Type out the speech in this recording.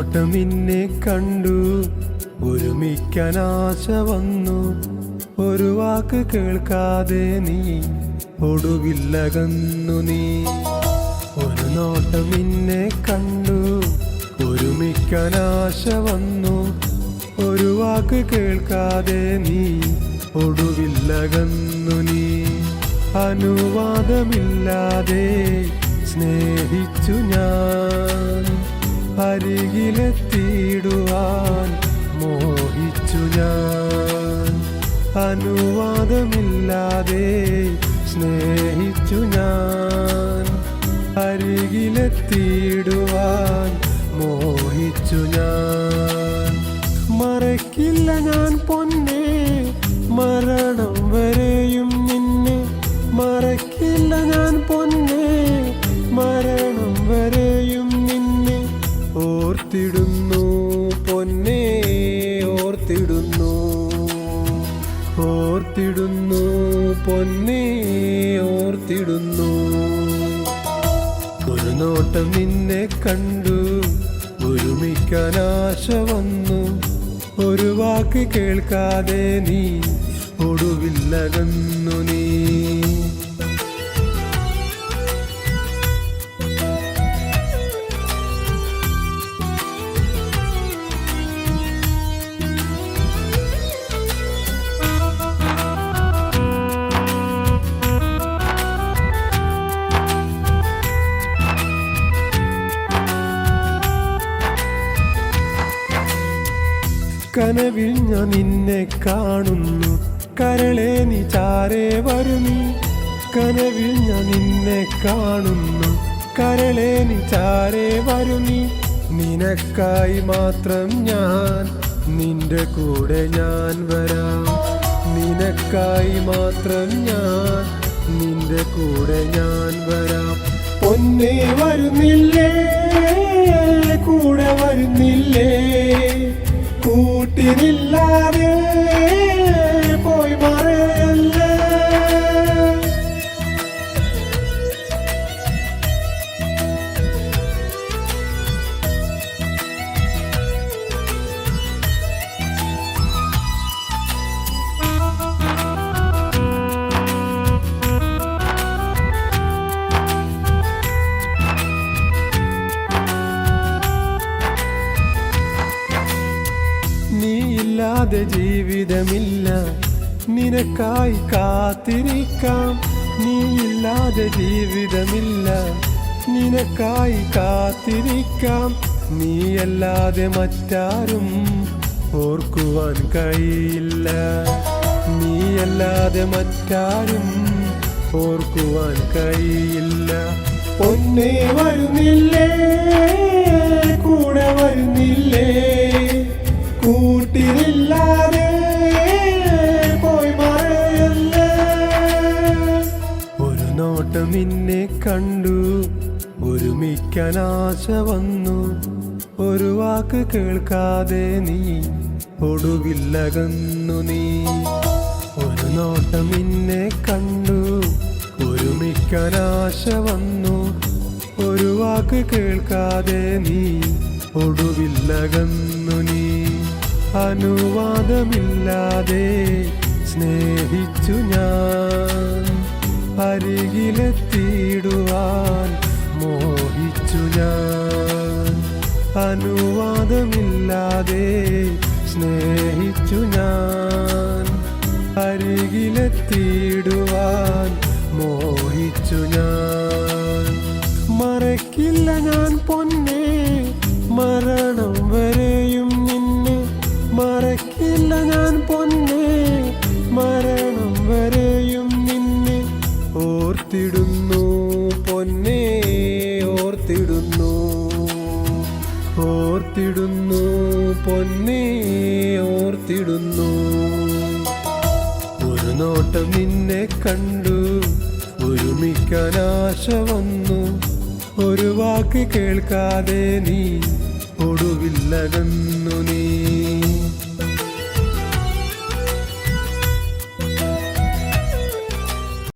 നോട്ടം നിന്നെ കണ്ടു, ഒരുമിക്കാൻ ആശ വന്നു. ഒരു വാക്ക് കേൾക്കാതെ നീ ഒടുവില്ലകന്നു നീ. ഒരു നോട്ടം നിന്നെ കണ്ടു, ഒരുമിക്കാൻ ആശ വന്നു. ഒരു വാക്ക് കേൾക്കാതെ നീ ഒടുവില്ലകന്നു നീ. അനുവാദമില്ലാതെ സ്നേഹിച്ചു ഞാൻ, അരികിലെത്തിയിടുവാൻ മോഹിച്ചു ഞാൻ. അനുവാദമില്ലാതെ സ്നേഹിച്ചു ഞാൻ, അരികിലെത്തിയിടുവാൻ മോഹിച്ചു ഞാൻ. മറക്കില്ല ഞാൻ പൊന്നെ മരണം വരെയും നിന്നെ, മറക്കില്ല ഞാൻ പൊന്നെ മരണം വരെയും നിന്നെ. ഓർത്തിടുന്നു പൊന്നെ ഓർത്തിടുന്നു, ഓർത്തിടുന്നു പൊന്നെ ഓർത്തിടുന്നു. ഒരു നോട്ടം നിന്നെ കണ്ടു, ഒരുമിക്കാൻ ആശ വന്നു. ഒരു വാക്ക് കേൾക്കാതെ നീ ഒടുവില്ലകന്നു നീ. കനവിൽ ഞാൻ നിന്നെ കാണുന്നു, കരളെ നീ ചാരേ വരുന്നു. കനവിൽ ഞാൻ നിന്നെ കാണുന്നു, കരളെ നീ ചാരേ വരുന്നു. നിനക്കായി മാത്രം ഞാൻ നിന്റെ കൂടെ ഞാൻ വരാം. നിനക്കായി മാത്രം ഞാൻ നിന്റെ കൂടെ ഞാൻ വരാം. പൊന്നേ വരുന്നില്ലേ കൂടെ വരുന്നില്ലേ, കൂട്ടിനില്ലാതെ പോയി മറയല്ലേ. നീയില്ലാതെ ജീവിതമില്ല, നിനക്കായി കാത്തിരിക്കാം. നീയില്ലാതെ ജീവിതമില്ല, നിനക്കായി കാത്തിരിക്കാം. നീയല്ലാതെ മറ്റാരും ഓർക്കുവാൻ കഴിയില്ല, നീയല്ലാതെ മറ്റാരും ഓർക്കുവാൻ കഴിയില്ല. പൊന്നേ വരുന്നില്ലേ കൂടെ വരുന്നില്ലേ, കൂട്ടിനില്ലാതെ പോയി മറയല്ലേ. ഒരു നോട്ടം നിന്നെ കണ്ടു, ഒരുമിക്കാൻ ആശ വന്നു. ഒരു വാക്ക് കേൾക്കാതെ നീ ഒടുവില്ലകന്നു നീ. ഒരു നോട്ടം നിന്നെ കണ്ടു, ഒരുമിക്കാൻ ആശ വന്നു. ഒരു വാക്ക് കേൾക്കാതെ നീ ഒടുവില്ലകന്നു നീ. അനുവാദമില്ലാതെ സ്നേഹിച്ചു ഞാൻ, അരികിലെത്തിയിടുവാൻ മോഹിച്ചു ഞാൻ. അനുവാദമില്ലാതെ സ്നേഹിച്ചു ഞാൻ, അരികിലെത്തിയിടുവാൻ മോഹിച്ചു ഞാൻ. മറക്കില്ല ഞാൻ പൊന്നെ മരണം വരെയും നിന്നെ, മറക്കില്ല ഞാൻ പൊന്നെ മരണം വരെയും നിന്നെ. ഓർത്തിടുന്നു പൊന്നെ ഓർത്തിടുന്നു, ഓർത്തിടുന്നു പൊന്നെ ഓർത്തിടുന്നു. ഒരു നോട്ടം നിന്നെ കണ്ടു, ഒരുമിക്കാൻ ആശ വന്നു. ഒരു വാക്ക് കേൾക്കാതെ നീ ഒടുവില്ലകന്നു നീ.